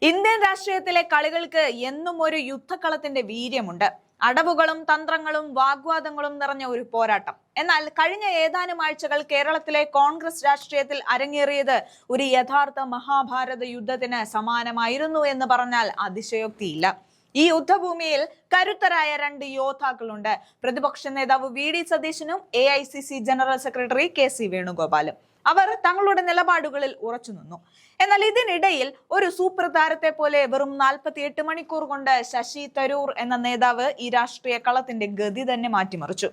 Indian രാഷ്ട്രീയത്തിലെ കളികൾക്ക് എന്നും ഒരു യുദ്ധക്കളത്തിന്റെ വീര്യമുണ്ട്. അടവുകളും തന്ത്രങ്ങളും വാഗ്വാദങ്ങളും നിറഞ്ഞ ഒരു പോരാട്ടം. എന്നാൽ കഴിഞ്ഞ ഏതാനും ആഴ്ചകൾ കേരളത്തിലെ കോൺഗ്രസ് രാഷ്ട്രീയത്തിൽ അരങ്ങേറിയത് ഒരു യഥാർത്ഥ മഹാഭാരത യുദ്ധത്തിന് സമാനമായിരുന്നു എന്ന് പറഞ്ഞാൽ അതിശയോക്തിയില്ല. ഈ യുദ്ധഭൂമിയിൽ കരുത്തരായ രണ്ട് യോദ്ധാക്കളുണ്ട്. പ്രതിപക്ഷ നേതാവ് VD സതീശനും AICC ജനറൽ സെക്രട്ടറി KC വേണുഗോപാലും. അവർ തങ്ങളുടെ നിലപാടുകളിൽ ഉറച്ചുനിന്നു. എന്നാൽ ഇതിനിടയിൽ ഒരു സൂപ്പർ താരത്തെ പോലെ വെറും 48 മണിക്കൂർ കൊണ്ട് ശശി തരൂർ എന്ന നേതാവ് ഈ രാഷ്ട്രീയ കളത്തിന്റെ ഗതി തന്നെ മാറ്റിമറിച്ചു.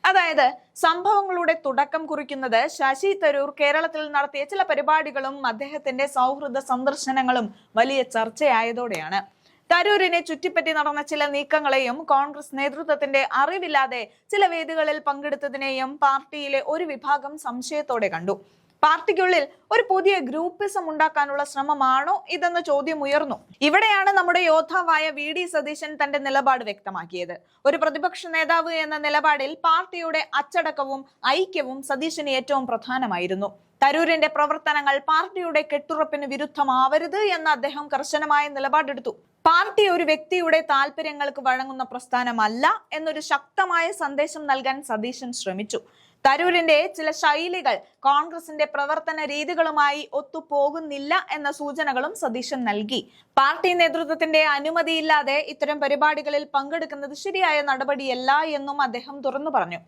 അതായത് സംഭവങ്ങളുടെ തുടക്കം കുറിക്കുന്നത് ശശി തരൂർ കേരളത്തിൽ നടത്തിയ ചില പരിപാടികളും അദ്ദേഹത്തിന്റെ സൗഹൃദ സന്ദർശനങ്ങളും വലിയ ചർച്ചയായതോടെയാണ്. തരൂരിനെ ചുറ്റിപ്പറ്റി നടന്ന ചില നീക്കങ്ങളെയും കോൺഗ്രസ് നേതൃത്വത്തിന്റെ അറിവില്ലാതെ ചില വേദികളിൽ പങ്കെടുത്തതിനെയും പാർട്ടിയിലെ ഒരു വിഭാഗം സംശയത്തോടെ കണ്ടു. പാർട്ടിക്കുള്ളിൽ ഒരു പുതിയ ഗ്രൂപ്പിസം ഉണ്ടാക്കാനുള്ള ശ്രമമാണോ ഇതെന്ന ചോദ്യം ഉയർന്നു. ഇവിടെയാണ് നമ്മുടെ യോദ്ധാവായ VD സതീശൻ തന്റെ നിലപാട് വ്യക്തമാക്കിയത്. ഒരു പ്രതിപക്ഷ നേതാവ് എന്ന നിലപാടിൽ പാർട്ടിയുടെ അച്ചടക്കവും ഐക്യവും സതീശന് ഏറ്റവും പ്രധാനമായിരുന്നു. തരൂരിന്റെ പ്രവർത്തനങ്ങൾ പാർട്ടിയുടെ കെട്ടുറപ്പിന് വിരുദ്ധമാവരുത് എന്ന് അദ്ദേഹം കർശനമായ നിലപാടെടുത്തു. പാർട്ടി ഒരു വ്യക്തിയുടെ താല്പര്യങ്ങൾക്ക് വഴങ്ങുന്ന പ്രസ്ഥാനമല്ല എന്നൊരു ശക്തമായ സന്ദേശം നൽകാൻ സതീശൻ ശ്രമിച്ചു. തരൂരിന്റെ ചില ശൈലികൾ കോൺഗ്രസിന്റെ പ്രവർത്തന രീതികളുമായി ഒത്തുപോകുന്നില്ല എന്ന സൂചനകളും സതീശൻ നൽകി. പാർട്ടി നേതൃത്വത്തിന്റെ അനുമതിയില്ലാതെ ഇത്തരം പരിപാടികളിൽ പങ്കെടുക്കുന്നത് ശരിയായ നടപടിയല്ല എന്നും അദ്ദേഹം തുറന്നു പറഞ്ഞു.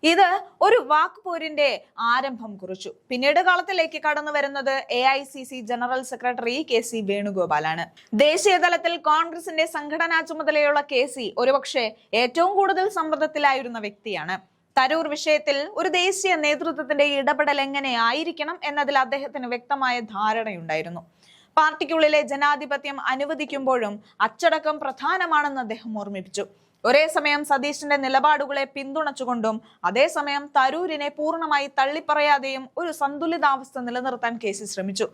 ഇത് ഒരു വാക്പോരിന്റെ ആരംഭം കുറിച്ചു. പിന്നീട് കളത്തിലേക്ക് കടന്നു വരുന്നത് AICC ജനറൽ സെക്രട്ടറി KC വേണുഗോപാലാണ്. ദേശീയ തലത്തിൽ കോൺഗ്രസിന്റെ സംഘടനാ ചുമതലയുള്ള KC ഒരുപക്ഷെ ഏറ്റവും കൂടുതൽ സമ്മർദ്ദത്തിലായിരുന്ന വ്യക്തിയാണ്. തരൂർ വിഷയത്തിൽ ഒരു ദേശീയ നേതൃത്വത്തിന്റെ ഇടപെടൽ എങ്ങനെ ആയിരിക്കണം എന്നതിൽ അദ്ദേഹത്തിന് വ്യക്തമായ ധാരണയുണ്ടായിരുന്നു. പാർട്ടിക്കുള്ളിലെ ജനാധിപത്യം അനുവദിക്കുമ്പോഴും അച്ചടക്കം പ്രധാനമാണെന്ന് അദ്ദേഹം ഓർമ്മിപ്പിച്ചു. ഒരേ സമയം സതീശന്റെ നിലപാടുകളെ പിന്തുണച്ചുകൊണ്ടും അതേസമയം തരൂരിനെ പൂർണ്ണമായി തള്ളിപ്പറയാതെയും ഒരു സന്തുലിതാവസ്ഥ നിലനിർത്താൻ KC ശ്രമിച്ചു.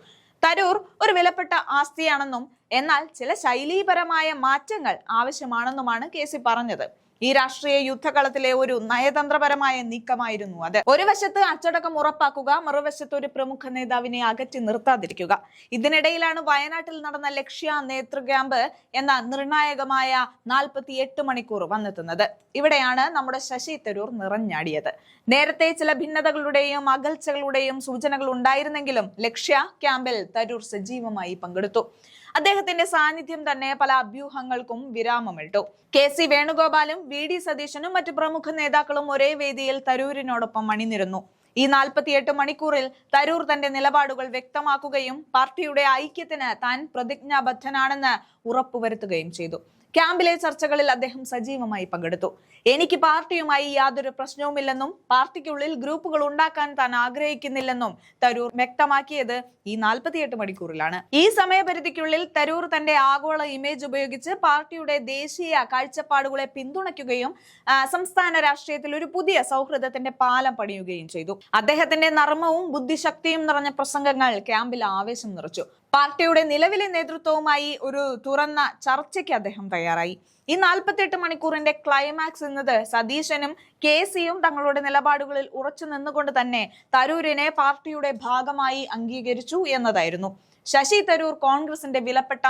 തരൂർ ഒരു വിലപ്പെട്ട ആസ്തിയാണെന്നും എന്നാൽ ചില ശൈലീപരമായ മാറ്റങ്ങൾ ആവശ്യമാണെന്നുമാണ് KC പറഞ്ഞത്. ഈ രാഷ്ട്രീയ യുദ്ധകളത്തിലെ ഒരു നയതന്ത്രപരമായ നീക്കമായിരുന്നു അത്. ഒരു വശത്ത് അച്ചടക്കം ഉറപ്പാക്കുക, മറുവശത്ത് ഒരു പ്രമുഖ നേതാവിനെ അകറ്റി നിർത്താതിരിക്കുക. ഇതിനിടയിലാണ് വയനാട്ടിൽ നടന്ന ലക്ഷ്യ നേതൃ ക്യാമ്പ് എന്ന നിർണായകമായ 48 മണിക്കൂർ വന്നെത്തുന്നത്. ഇവിടെയാണ് നമ്മുടെ ശശി തരൂർ നിറഞ്ഞാടിയത്. നേരത്തെ ചില ഭിന്നതകളുടെയും അകൽച്ചകളുടെയും സൂചനകൾ ഉണ്ടായിരുന്നെങ്കിലും ലക്ഷ്യ ക്യാമ്പിൽ തരൂർ സജീവമായി പങ്കെടുത്തു. അദ്ദേഹത്തിന്റെ സാന്നിധ്യം തന്നെ പല അഭ്യൂഹങ്ങൾക്കും വിരാമമിട്ടു. KC വേണുഗോപാലും VD സതീശനും മറ്റു പ്രമുഖ നേതാക്കളും ഒരേ വേദിയിൽ തരൂരിനോടൊപ്പം അണിനിരന്നു. ഈ 48 മണിക്കൂറിൽ തരൂർ തന്റെ നിലപാടുകൾ വ്യക്തമാക്കുകയും പാർട്ടിയുടെ ഐക്യത്തിന് താൻ പ്രതിജ്ഞാബദ്ധനാണെന്ന് ഉറപ്പുവരുത്തുകയും ചെയ്തു. ക്യാമ്പിലെ ചർച്ചകളിൽ അദ്ദേഹം സജീവമായി പങ്കെടുത്തു. എനിക്ക് പാർട്ടിയുമായി യാതൊരു പ്രശ്നവുമില്ലെന്നും പാർട്ടിക്കുള്ളിൽ ഗ്രൂപ്പുകൾ ഉണ്ടാക്കാൻ താൻ ആഗ്രഹിക്കുന്നില്ലെന്നും തരൂർ വ്യക്തമാക്കിയത് ഈ 48 മണിക്കൂറിലാണ്. ഈ സമയപരിധിക്കുള്ളിൽ തരൂർ തന്റെ ആഗോള ഇമേജ് ഉപയോഗിച്ച് പാർട്ടിയുടെ ദേശീയ കാഴ്ചപ്പാടുകളെ പിന്തുണയ്ക്കുകയും സംസ്ഥാന രാഷ്ട്രീയത്തിൽ ഒരു പുതിയ സൗഹൃദത്തിന്റെ പാലം പണിയുകയും ചെയ്തു. അദ്ദേഹത്തിന്റെ നർമ്മവും ബുദ്ധിശക്തിയും നിറഞ്ഞ പ്രസംഗങ്ങൾ ക്യാമ്പിൽ ആവേശം നിറച്ചു. പാർട്ടിയുടെ നിലവിലെ നേതൃത്വവുമായി ഒരു തുറന്ന ചർച്ചയ്ക്ക് അദ്ദേഹം തയ്യാറായി. ഈ 48 മണിക്കൂറിന്റെ ക്ലൈമാക്സ് എന്നത് സതീശനും KCയും തങ്ങളുടെ നിലപാടുകളിൽ ഉറച്ചു നിന്നുകൊണ്ട് തന്നെ തരൂരിനെ പാർട്ടിയുടെ ഭാഗമായി അംഗീകരിച്ചു എന്നതായിരുന്നു. ശശി തരൂർ കോൺഗ്രസിന്റെ വിലപ്പെട്ട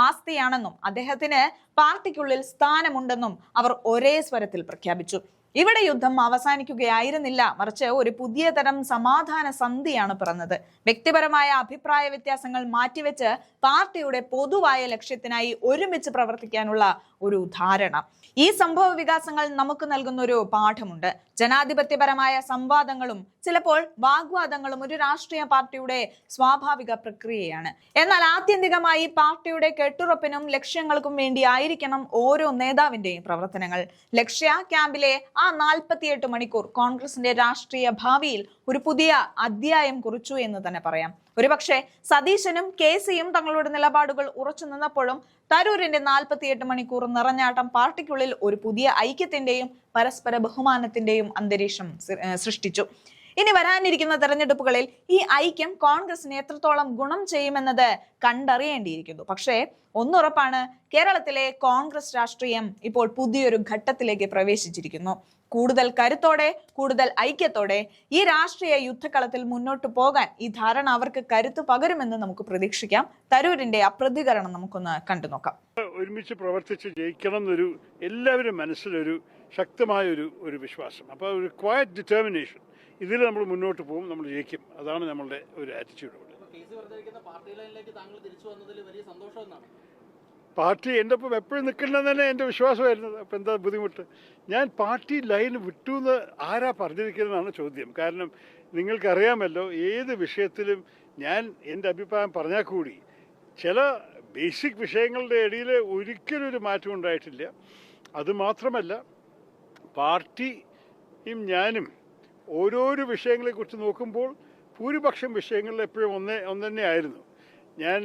ആസ്തിയാണെന്നും അദ്ദേഹത്തിന് പാർട്ടിക്കുള്ളിൽ സ്ഥാനമുണ്ടെന്നും അവർ ഒരേ സ്വരത്തിൽ പ്രഖ്യാപിച്ചു. ഇവിടെ യുദ്ധം അവസാനിക്കുകയായിരുന്നില്ല, മറിച്ച് ഒരു പുതിയ തരം സമാധാന സന്ധിയാണ് പിറന്നത്. വ്യക്തിപരമായ അഭിപ്രായ വ്യത്യാസങ്ങൾ മാറ്റിവെച്ച് പാർട്ടിയുടെ പൊതുവായ ലക്ഷ്യത്തിനായി ഒരുമിച്ച് പ്രവർത്തിക്കാനുള്ള ഒരു ധാരണ. ഈ സംഭവ വികാസങ്ങൾ നമുക്ക് നൽകുന്ന ഒരു പാഠമുണ്ട്. ജനാധിപത്യപരമായ സംവാദങ്ങളും ചിലപ്പോൾ വാഗ്വാദങ്ങളും ഒരു രാഷ്ട്രീയ പാർട്ടിയുടെ സ്വാഭാവിക പ്രക്രിയയാണ്. എന്നാൽ ആത്യന്തികമായി പാർട്ടിയുടെ കെട്ടുറപ്പിനും ലക്ഷ്യങ്ങൾക്കും വേണ്ടി ആയിരിക്കണം ഓരോ നേതാവിന്റെയും പ്രവർത്തനങ്ങൾ. ലക്ഷ്യ ക്യാമ്പിലെ ആ 48 മണിക്കൂർ കോൺഗ്രസിന്റെ രാഷ്ട്രീയ ഭാവിയിൽ ഒരു പുതിയ അധ്യായം കുറിച്ചു എന്ന് തന്നെ പറയാം. ഒരുപക്ഷെ സതീശനും KCയും തങ്ങളുടെ നിലപാടുകൾ ഉറച്ചു നിന്നപ്പോഴും തരൂരിന്റെ 48 മണിക്കൂർ നിറഞ്ഞാട്ടം പാർട്ടിക്കുള്ളിൽ ഒരു പുതിയ ഐക്യത്തിന്റെയും പരസ്പര ബഹുമാനത്തിന്റെയും അന്തരീക്ഷം സൃഷ്ടിച്ചു. ഇനി വരാനിരിക്കുന്ന തെരഞ്ഞെടുപ്പുകളിൽ ഈ ഐക്യം കോൺഗ്രസിന് എത്രത്തോളം ഗുണം ചെയ്യുമെന്നത് കണ്ടറിയേണ്ടിയിരിക്കുന്നു. പക്ഷേ ഒന്നുറപ്പാണ്, കേരളത്തിലെ കോൺഗ്രസ് രാഷ്ട്രീയം ഇപ്പോൾ പുതിയൊരു ഘട്ടത്തിലേക്ക് പ്രവേശിച്ചിരിക്കുന്നു. കൂടുതൽ കരുത്തോടെ, കൂടുതൽ ഐക്യത്തോടെ ഈ രാഷ്ട്രീയ യുദ്ധക്കളത്തിൽ മുന്നോട്ട് പോകാൻ ഈ ധാരണ അവർക്ക് കരുത്ത് പകരുമെന്ന് നമുക്ക് പ്രതീക്ഷിക്കാം. തരൂരിന്റെ ആ പ്രതികരണം നമുക്കൊന്ന് കണ്ടുനോക്കാം. ഒരുമിച്ച് പ്രവർത്തിച്ച് ജയിക്കണം എന്നൊരു എല്ലാവരും മനസ്സിലൊരു ശക്തമായ ഒരു വിശ്വാസം, അപ്പോൾ ഒരു ക്വയറ്റ് ഡിറ്റർമിനേഷൻ, ഇതിൽ നമ്മൾ മുന്നോട്ട് പോകും, നമ്മൾ ജയിക്കും. അതാണ് നമ്മളുടെ ഒരു ആറ്റിറ്റ്യൂഡ്. പാർട്ടി എൻ്റെ ഒപ്പം എപ്പോഴും നിൽക്കണമെന്ന് തന്നെ എൻ്റെ വിശ്വാസമായിരുന്നു. അപ്പം എന്താ ബുദ്ധിമുട്ട്? ഞാൻ പാർട്ടി ലൈൻ വിട്ടു എന്ന് ആരാ പറഞ്ഞിരിക്കുന്നതെന്നാണ് ചോദ്യം. കാരണം നിങ്ങൾക്കറിയാമല്ലോ, ഏത് വിഷയത്തിലും ഞാൻ എൻ്റെ അഭിപ്രായം പറഞ്ഞാൽ കൂടി ചില ബേസിക് വിഷയങ്ങളുടെ ഇടയിൽ ഒരിക്കലും ഒരു മാറ്റം ഉണ്ടായിട്ടില്ല. അതുമാത്രമല്ല, പാർട്ടിയും ഞാനും ഓരോരോ വിഷയങ്ങളെക്കുറിച്ച് നോക്കുമ്പോൾ ഭൂരിപക്ഷം വിഷയങ്ങളിൽ എപ്പോഴും ഒന്ന് തന്നെയായിരുന്നു. ഞാൻ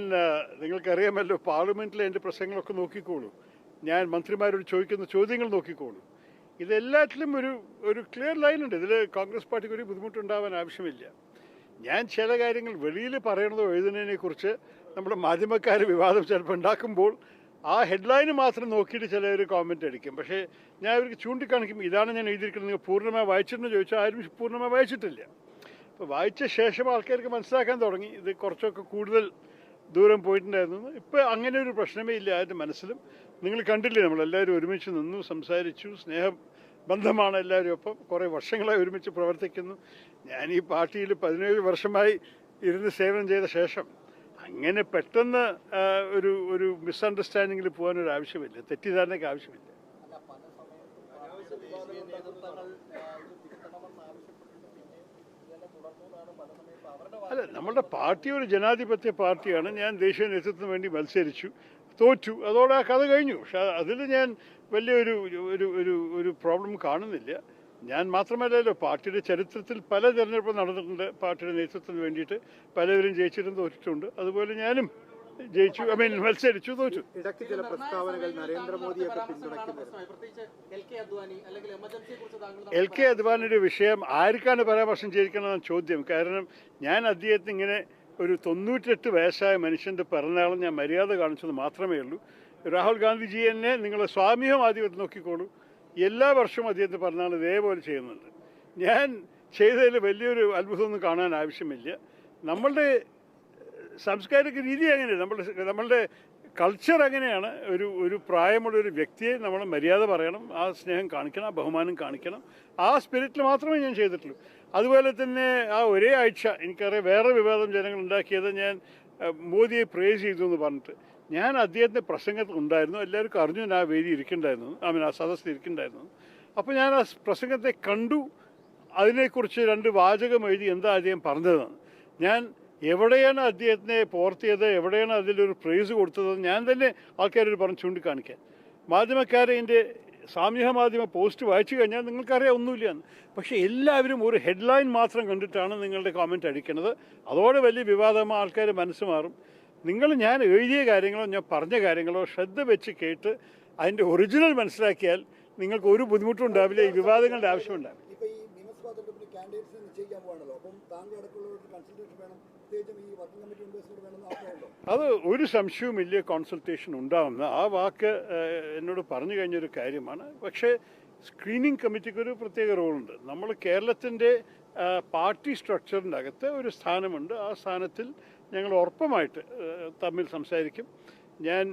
നിങ്ങൾക്കറിയാമല്ലോ, പാർലമെൻറ്റിലെ എൻ്റെ പ്രസംഗങ്ങളൊക്കെ നോക്കിക്കോളൂ, ഞാൻ മന്ത്രിമാരോട് ചോദിക്കുന്ന ചോദ്യങ്ങൾ നോക്കിക്കോളൂ. ഇതെല്ലാറ്റിലും ഒരു ക്ലിയർ ലൈനുണ്ട്. ഇതിൽ കോൺഗ്രസ് പാർട്ടിക്ക് ഒരു ബുദ്ധിമുട്ടുണ്ടാവാൻ ആവശ്യമില്ല. ഞാൻ ചില കാര്യങ്ങൾ വെളിയിൽ പറയണതോ എഴുതുന്നതിനെക്കുറിച്ച് നമ്മുടെ മാധ്യമക്കാർ വിവാദം ചിലപ്പോൾ ഉണ്ടാക്കുമ്പോൾ ആ ഹെഡ്ലൈന് മാത്രം നോക്കിയിട്ട് ചിലർ കോമെൻ്റ് അടിക്കും. പക്ഷേ ഞാൻ അവർക്ക് ചൂണ്ടിക്കാണിക്കും, ഇതാണ് ഞാൻ എഴുതിയിരിക്കുന്നത്, നിങ്ങൾ പൂർണ്ണമായി വായിച്ചിട്ടെന്ന് ചോദിച്ചാൽ ആരും പൂർണ്ണമായി വായിച്ചിട്ടില്ല. അപ്പോൾ വായിച്ച ശേഷം ആൾക്കാർക്ക് മനസ്സിലാക്കാൻ തുടങ്ങി ഇത് കുറച്ചൊക്കെ കൂടുതൽ ദൂരം പോയിട്ടുണ്ടായിരുന്നു. ഇപ്പോൾ അങ്ങനെ ഒരു പ്രശ്നമേ ഇല്ല ആരുടെ മനസ്സിലും. നിങ്ങൾ കണ്ടില്ലേ, നമ്മളെല്ലാവരും ഒരുമിച്ച് നിന്നു, സംസാരിച്ചു, സ്നേഹബന്ധമാണ് എല്ലാവരും. ഒപ്പം കുറേ വർഷങ്ങളായി ഒരുമിച്ച് പ്രവർത്തിക്കുന്നു. ഞാൻ ഈ പാർട്ടിയിൽ 17 വർഷമായി ഇരുന്ന് സേവനം ചെയ്ത ശേഷം അങ്ങനെ പെട്ടെന്ന് ഒരു മിസ്അണ്ടർസ്റ്റാൻഡിങ്ങിൽ പോകാനൊരു ആവശ്യമില്ല, തെറ്റിദ്ധാരണയ്ക്ക് ആവശ്യമില്ല. അല്ല, നമ്മളുടെ പാർട്ടി ഒരു ജനാധിപത്യ പാർട്ടിയാണ്. ഞാൻ ദേശീയ നേതൃത്വത്തിന് വേണ്ടി മത്സരിച്ചു, തോറ്റു, അതോടെ ആ കഥ കഴിഞ്ഞു. പക്ഷെ അതിൽ ഞാൻ വലിയൊരു പ്രോബ്ലം കാണുന്നില്ല. ഞാൻ മാത്രമല്ലല്ലോ, പാർട്ടിയുടെ ചരിത്രത്തിൽ പല തെരഞ്ഞെടുപ്പും നടന്നിട്ടുണ്ട്. പാർട്ടിയുടെ നേതൃത്വത്തിന് വേണ്ടിയിട്ട് പലവരും ജയിച്ചിട്ടും തോറ്റിട്ടുണ്ട്. അതുപോലെ ഞാനും ജയിച്ചു, മത്സരിച്ചു, തോറ്റു. ഇടയ്ക്ക് ചില പ്രസ്താവനകൾ നരേന്ദ്രമോദിയൊക്കെ എൽ കെ അദ്വാനിയുടെ വിഷയം ആർക്കാണ് പരാമർശം ചെയ്തിരിക്കണമെന്നാണ് ചോദ്യം. കാരണം ഞാൻ അദ്ദേഹത്തിന് ഇങ്ങനെ ഒരു 98 വയസ്സായ മനുഷ്യൻ്റെ പിറന്നാളും ഞാൻ മര്യാദ കാണിച്ചത് മാത്രമേ ഉള്ളൂ. രാഹുൽ ഗാന്ധിജി തന്നെ നിങ്ങൾ സ്വാമിഹം ആദ്യം നോക്കിക്കോളൂ, എല്ലാ വർഷവും അദ്ദേഹത്തെ പിറന്നാൾ ഇതേപോലെ ചെയ്യുന്നുണ്ട്. ഞാൻ ചെയ്തതിൽ വലിയൊരു അത്ഭുതമൊന്നും കാണാൻ ആവശ്യമില്ല. നമ്മളുടെ സാംസ്കാരിക രീതി അങ്ങനെയാണ്, നമ്മളുടെ കൾച്ചർ അങ്ങനെയാണ്. ഒരു പ്രായമുള്ള ഒരു വ്യക്തിയെ നമ്മൾ മര്യാദ പറയണം, ആ സ്നേഹം കാണിക്കണം, ആ ബഹുമാനം കാണിക്കണം. ആ സ്പിരിറ്റിൽ മാത്രമേ ഞാൻ ചെയ്തിട്ടുള്ളൂ. അതുപോലെ തന്നെ ആ ഒരേ ആഴ്ച എനിക്കറിയാം വേറെ വിവാദം ജനങ്ങൾ ഉണ്ടാക്കിയത്, ഞാൻ മോദിയെ പ്രേസ് ചെയ്തു എന്ന് പറഞ്ഞിട്ട്. ഞാൻ അദ്ദേഹത്തിൻ്റെ പ്രസംഗത്തിൽ ഉണ്ടായിരുന്നു, എല്ലാവർക്കും അറിഞ്ഞു ഞാൻ ആ വേദി ഇരിക്കണ്ടായിരുന്നു, ആ സദസ്സിൽ ഇരിക്കണ്ടായിരുന്നു. അപ്പോൾ ഞാൻ ആ പ്രസംഗത്തെ കണ്ടു, അതിനെക്കുറിച്ച് 2 വാചകം എഴുതി എന്താ അദ്ദേഹം പറഞ്ഞതെന്ന്. ഞാൻ എവിടെയാണ് അദ്ദേഹത്തിനെ പോർത്തിയത്, എവിടെയാണ് അതിലൊരു പ്രൈസ് കൊടുത്തത്, ഞാൻ തന്നെ ആൾക്കാരോട് പറഞ്ഞ് ചൂണ്ടിക്കാണിക്കാൻ. മാധ്യമക്കാരെ എൻ്റെ സാമൂഹ്യ മാധ്യമ പോസ്റ്റ് വായിച്ചു കഴിഞ്ഞാൽ നിങ്ങൾക്കറിയാം ഒന്നുമില്ല. പക്ഷേ എല്ലാവരും ഒരു ഹെഡ്ലൈൻ മാത്രം കണ്ടിട്ടാണ് നിങ്ങളുടെ കോമെൻറ്റ് അടിക്കുന്നത്. അതോടെ വലിയ വിവാദമായ ആൾക്കാർ മനസ്സ് മാറും. ഞാൻ എഴുതിയ കാര്യങ്ങളോ ഞാൻ പറഞ്ഞ കാര്യങ്ങളോ ശ്രദ്ധ വെച്ച് കേട്ട് അതിൻ്റെ ഒറിജിനൽ മനസ്സിലാക്കിയാൽ നിങ്ങൾക്ക് ഒരു ബുദ്ധിമുട്ടും ഉണ്ടാവില്ല, ഈ വിവാദങ്ങളുടെ ആവശ്യമുണ്ടാവില്ല. അത് ഒരു സംശയവുമില്ല, കോൺസൾട്ടേഷൻ ഉണ്ടാവുന്ന ആ വാക്ക് എന്നോട് പറഞ്ഞു കഴിഞ്ഞൊരു കാര്യമാണ്. പക്ഷേ സ്ക്രീനിങ് കമ്മിറ്റിക്ക് ഒരു പ്രത്യേക റോളുണ്ട്. നമ്മൾ കേരളത്തിൻ്റെ പാർട്ടി സ്ട്രക്ചറിൻ്റെ അകത്ത് ഒരു സ്ഥാനമുണ്ട്. ആ സ്ഥാനത്തിൽ ഞങ്ങൾ ഉറപ്പമായിട്ട് തമ്മിൽ സംസാരിക്കും. ഞാൻ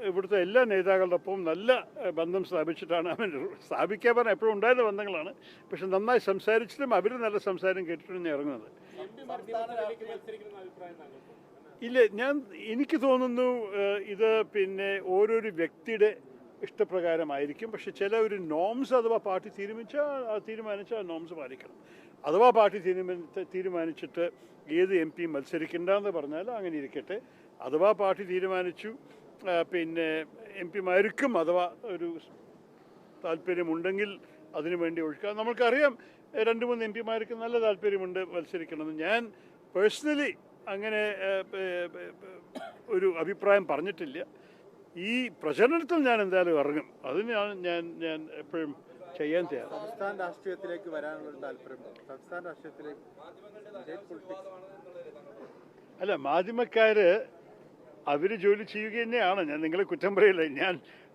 ഇവിടുത്തെ എല്ലാ നേതാക്കളുടെ ഒപ്പവും നല്ല ബന്ധം സ്ഥാപിച്ചിട്ടാണ്. സ്ഥാപിക്കാൻ പറഞ്ഞാൽ എപ്പോഴും ഉണ്ടായിരുന്ന ബന്ധങ്ങളാണ്. പക്ഷെ നന്നായി സംസാരിച്ചിട്ടും അവർ നല്ല സംസാരം കേട്ടിട്ടും ഞാൻ ഇറങ്ങുന്നത്. ഇല്ല, എനിക്ക് തോന്നുന്നു ഇത് ഓരോരു വ്യക്തിയുടെ ഇഷ്ടപ്രകാരമായിരിക്കും. പക്ഷെ ചില ഒരു നോംസ് അഥവാ പാർട്ടി തീരുമാനിച്ചാൽ ആ നോംസ് പാലിക്കണം. അഥവാ പാർട്ടി തീരുമാനിച്ചിട്ട് ഏത് എം പി മത്സരിക്കേണ്ടെന്ന് പറഞ്ഞാൽ അങ്ങനെ ഇരിക്കട്ടെ. അഥവാ പാർട്ടി തീരുമാനിച്ചു എം പിമാർക്കും അഥവാ ഒരു താല്പര്യമുണ്ടെങ്കിൽ അതിനു വേണ്ടി ഒഴുക്കാം. നമ്മൾക്കറിയാം 2-3 എം പിമാർക്ക് നല്ല താല്പര്യമുണ്ട് മത്സരിക്കണമെന്ന്. ഞാൻ പേഴ്സണലി അങ്ങനെ ഒരു അഭിപ്രായം പറഞ്ഞിട്ടില്ല. ഈ പ്രചരണത്തിൽ ഞാൻ എന്തായാലും ഇറങ്ങും. അതിനാണ് ഞാൻ എപ്പോഴും ചെയ്യാൻ തയ്യാറാണ്. സംസ്ഥാന രാഷ്ട്രീയത്തിലേക്ക് വരാനുള്ള താല്പര്യം, സംസ്ഥാന രാഷ്ട്രീയത്തിലേക്ക് സ്റ്റേറ്റ് പൊളിറ്റിക്സ്. അല്ല, മാധ്യമക്കാര് അവർ ജോലി ചെയ്യുക തന്നെയാണ്. ഞാൻ നിങ്ങളെ കുറ്റം പറയില്ല. ഞാൻ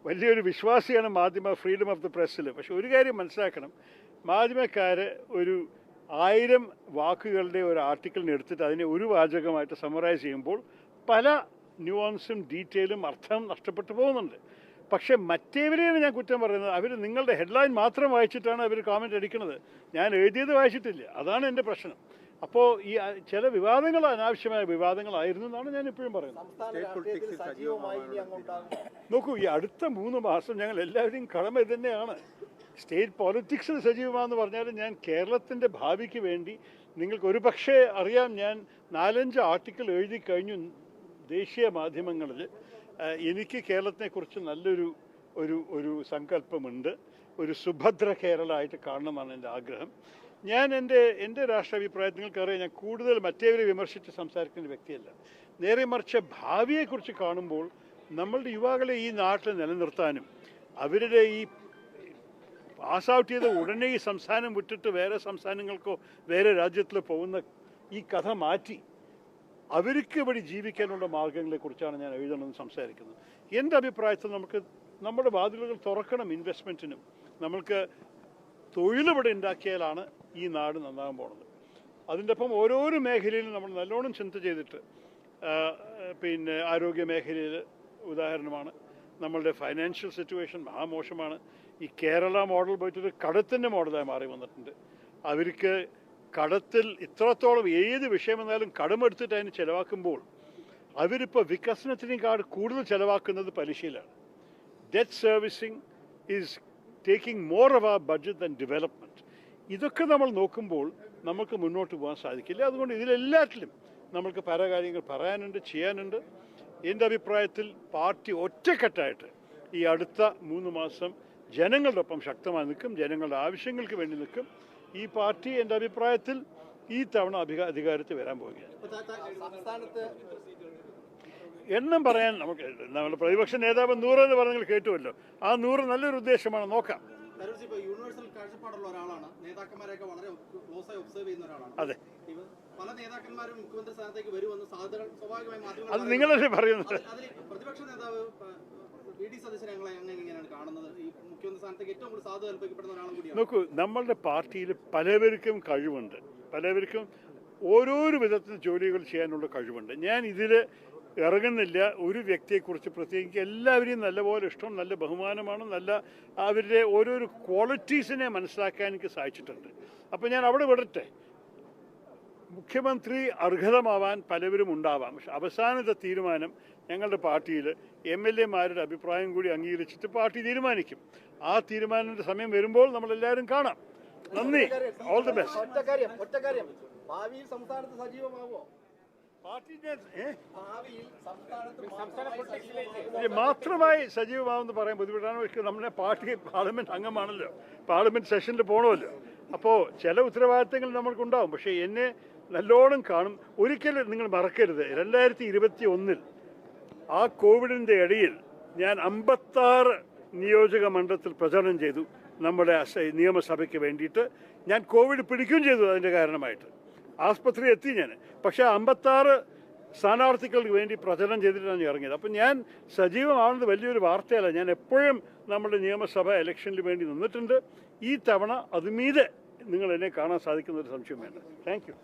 വലിയൊരു വിശ്വാസിയാണ് മാധ്യമ ഫ്രീഡം ഓഫ് ദി പ്രസ്സിൽ. പക്ഷെ ഒരു കാര്യം മനസ്സിലാക്കണം, മാധ്യമക്കാർ ഒരു 1000 വാക്കുകളുടെ ഒരു ആർട്ടിക്കിളിനെ എടുത്തിട്ട് അതിനെ ഒരു വാചകമായിട്ട് സമറൈസ് ചെയ്യുമ്പോൾ പല ന്യൂവാൻസും ഡീറ്റെയിലും അർത്ഥം നഷ്ടപ്പെട്ടു പോകുന്നുണ്ട്. പക്ഷേ മറ്റേവരെയാണ് ഞാൻ കുറ്റം പറയുന്നത്. അവർ നിങ്ങളുടെ ഹെഡ്ലൈൻ മാത്രം വായിച്ചിട്ടാണ് അവർ കോമെൻ്റ് അടിക്കുന്നത്. ഞാൻ എഴുതിയത് വായിച്ചിട്ടില്ല. അതാണ് എൻ്റെ പ്രശ്നം. അപ്പോൾ ഈ ചില വിവാദങ്ങൾ അനാവശ്യമായ വിവാദങ്ങളായിരുന്നു എന്നാണ് ഞാൻ ഇപ്പോഴും പറയുന്നത്. നോക്കൂ, ഈ അടുത്ത 3 മാസം ഞങ്ങൾ എല്ലാവരെയും കടമ ഇത് തന്നെയാണ്. സ്റ്റേറ്റ് പോളിറ്റിക്സിൽ സജീവമാണെന്ന് പറഞ്ഞാൽ ഞാൻ കേരളത്തിൻ്റെ ഭാവിക്ക് വേണ്ടി, നിങ്ങൾക്ക് ഒരു പക്ഷേ അറിയാം, ഞാൻ 4-5 ആർട്ടിക്കിൾ എഴുതി കഴിഞ്ഞു ദേശീയ മാധ്യമങ്ങളിൽ. എനിക്ക് കേരളത്തെക്കുറിച്ച് നല്ലൊരു ഒരു സങ്കല്പമുണ്ട്. ഒരു സുഭദ്ര കേരളമായിട്ട് കാണണമെന്നാണ് എൻ്റെ ആഗ്രഹം. ഞാൻ എൻ്റെ രാഷ്ട്രീയാഭിപ്രായത്തിൽ നിങ്ങൾക്കറിയാം, ഞാൻ കൂടുതൽ മറ്റേവരെ വിമർശിച്ച് സംസാരിക്കുന്ന വ്യക്തിയല്ല. നേരെ മറിച്ച് ഭാവിയെക്കുറിച്ച് കാണുമ്പോൾ നമ്മളുടെ യുവാക്കളെ ഈ നാട്ടിൽ നിലനിർത്താനും അവരുടെ ഈ പാസ് ഔട്ട് ചെയ്ത ഉടനെ ഈ സംസ്ഥാനം വിട്ടിട്ട് വേറെ സംസ്ഥാനങ്ങൾക്കോ വേറെ രാജ്യത്തിലോ പോകുന്ന ഈ കഥ മാറ്റി അവർക്ക് ഇവിടെ ജീവിക്കാനുള്ള മാർഗങ്ങളെക്കുറിച്ചാണ് ഞാൻ എഴുതണമെന്ന് സംസാരിക്കുന്നത്. എൻ്റെ അഭിപ്രായത്തിൽ നമ്മുടെ വാതിലുകൾ തുറക്കണം ഇൻവെസ്റ്റ്മെൻറ്റിനും. നമ്മൾക്ക് തൊഴിലിവിടെ ഉണ്ടാക്കിയാലാണ് ഈ നാട് നന്നാകാൻ പോകുന്നത്. അതിൻ്റെ ഒപ്പം ഓരോരോ മേഖലയിലും നമ്മൾ നല്ലോണം ചിന്ത ചെയ്തിട്ട്, പിന്നെ ആരോഗ്യ മേഖലയിൽ ഉദാഹരണമാണ്, നമ്മളുടെ ഫൈനാൻഷ്യൽ സിറ്റുവേഷൻ മഹാമോശമാണ്. ഈ കേരള മോഡൽ പോയിട്ടൊരു കടത്തിൻ്റെ മോഡലായി മാറി വന്നിട്ടുണ്ട്. അവർക്ക് കടത്തിൽ ഇത്രത്തോളം ഏത് വിഷയം വന്നാലും കടമെടുത്തിട്ട് അതിന് ചിലവാക്കുമ്പോൾ അവരിപ്പോൾ വികസനത്തിനേക്കാൾ കൂടുതൽ ചിലവാക്കുന്നത് പലിശയിലാണ്. Debt servicing is taking more of അവർ ബഡ്ജറ്റ് ദാൻ ഡെവലപ്മെൻറ്റ്. ഇതൊക്കെ നമ്മൾ നോക്കുമ്പോൾ നമുക്ക് മുന്നോട്ട് പോകാൻ സാധിക്കില്ല. അതുകൊണ്ട് ഇതിലെല്ലാറ്റിലും നമ്മൾക്ക് പല കാര്യങ്ങൾ പറയാനുണ്ട്, ചെയ്യാനുണ്ട്. എൻ്റെ അഭിപ്രായത്തിൽ പാർട്ടി ഒറ്റക്കെട്ടായിട്ട് ഈ അടുത്ത 3 മാസം ജനങ്ങളുടെ ഒപ്പം ശക്തമായി നിൽക്കും, ജനങ്ങളുടെ ആവശ്യങ്ങൾക്ക് വേണ്ടി നിൽക്കും. ഈ പാർട്ടി എൻ്റെ അഭിപ്രായത്തിൽ ഈ തവണ അധികാരത്തിൽ വരാൻ പോവുകയാണ്. എണ്ണം പറയാൻ നമ്മുടെ പ്രതിപക്ഷ നേതാവ് 100 എന്ന് പറഞ്ഞാൽ കേട്ടുമല്ലോ. ആ 100 നല്ലൊരു ഉദ്ദേശമാണ്, നോക്കാം. യൂണിവേഴ്സൽ കാഴ്ചപ്പാടുള്ള ഒരാളാണ്, നേതാക്കന്മാരെയൊക്കെ വളരെ ക്ലോസായി ഒബ്സർവ് ചെയ്യുന്ന ഒരാളാണ്. അതെ, പല നേതാക്കന്മാരും മുഖ്യമന്ത്രി സ്ഥാനത്തേക്ക് വരുമെന്ന് സാധ്യതകൾ സ്വാഭാവികമായി മാധ്യമങ്ങൾ. അത് നിങ്ങളല്ലേ പറയുന്നത്. അതിൽ പ്രതിപക്ഷ നേതാവ് വി ഡി സതീശനെ എങ്ങനെയാണ് കാണുന്നത്? ഈ മുഖ്യമന്ത്രി സ്ഥാനത്തേക്ക് ഏറ്റവും കൂടുതൽ സാധ്യത കൽപ്പിക്കപ്പെടുന്ന ഒരാളും കൂടിയാണ്. നോക്കൂ, നമ്മളുടെ പാർട്ടിയിൽ പലവർക്കും കഴിവുണ്ട്, പലവർക്കും ഓരോരോ വിധത്തിൽ ജോലികൾ ചെയ്യാനുള്ള കഴിവുണ്ട്. ഞാൻ ഇതിൽ ഇറങ്ങുന്നില്ല. ഒരു വ്യക്തിയെക്കുറിച്ച് പ്രത്യേകിച്ച് എല്ലാവരെയും നല്ലപോലെ ഇഷ്ടം, നല്ല ബഹുമാനമാണ്, നല്ല അവരുടെ ഓരോരോ ക്വാളിറ്റീസിനെ മനസ്സിലാക്കാൻ എനിക്ക് സാധിച്ചിട്ടുണ്ട്. അപ്പോൾ ഞാൻ അവിടെ വിടട്ടെ. മുഖ്യമന്ത്രി അർഹതമാവാൻ പലവരും ഉണ്ടാവാം. പക്ഷെ അവസാനത്തെ തീരുമാനം ഞങ്ങളുടെ പാർട്ടിയിൽ MLA-മാരുടെ അഭിപ്രായം കൂടി അംഗീകരിച്ചിട്ട് പാർട്ടി തീരുമാനിക്കും. ആ തീരുമാനത്തിൻ്റെ സമയം വരുമ്പോൾ നമ്മളെല്ലാവരും കാണാം. നന്ദി, ഓൾ ദി ബെസ്റ്റ്. ഒറ്റ കാര്യം, ഭാവിയിൽ സംസ്ഥാനത്ത് സജീവമാവോ? മാത്രമായി സജീവമാവെന്ന് പറയാൻ ബുദ്ധിമുട്ടാണ്. പക്ഷേ നമ്മുടെ പാർട്ടി പാർലമെന്റ് അംഗമാണല്ലോ, പാർലമെന്റ് സെഷനിൽ പോകണമല്ലോ. അപ്പോൾ ചില ഉത്തരവാദിത്തങ്ങൾ നമ്മൾക്കുണ്ടാവും. പക്ഷേ എന്നെ നല്ലോണം കാണും. ഒരിക്കലും നിങ്ങൾ മറക്കരുത്, 2021 ആ കോവിഡിൻ്റെ ഇടയിൽ ഞാൻ 56 നിയോജക മണ്ഡലത്തിൽ പ്രചരണം ചെയ്തു നമ്മുടെ നിയമസഭയ്ക്ക് വേണ്ടിയിട്ട്. ഞാൻ കോവിഡ് പിടിക്കുകയും ചെയ്തു. അതിൻ്റെ കാരണമായിട്ട് ആസ്പത്രി എത്തി ഞാൻ. പക്ഷേ 56 സ്ഥാനാർത്ഥികൾക്ക് വേണ്ടി പ്രചരണം ചെയ്തിട്ടാണ് ഞാൻ ഇറങ്ങിയത്. അപ്പം ഞാൻ സജീവമാവുന്നത് വലിയൊരു വാർത്തയല്ല. ഞാൻ എപ്പോഴും നമ്മുടെ നിയമസഭ ഇലക്ഷനിൽ വേണ്ടി നിന്നിട്ടുണ്ട്. ഈ തവണ അതുമീതെ നിങ്ങൾ എന്നെ കാണാൻ സാധിക്കുന്ന ഒരു സംശയം വേണ്ട. Thank you.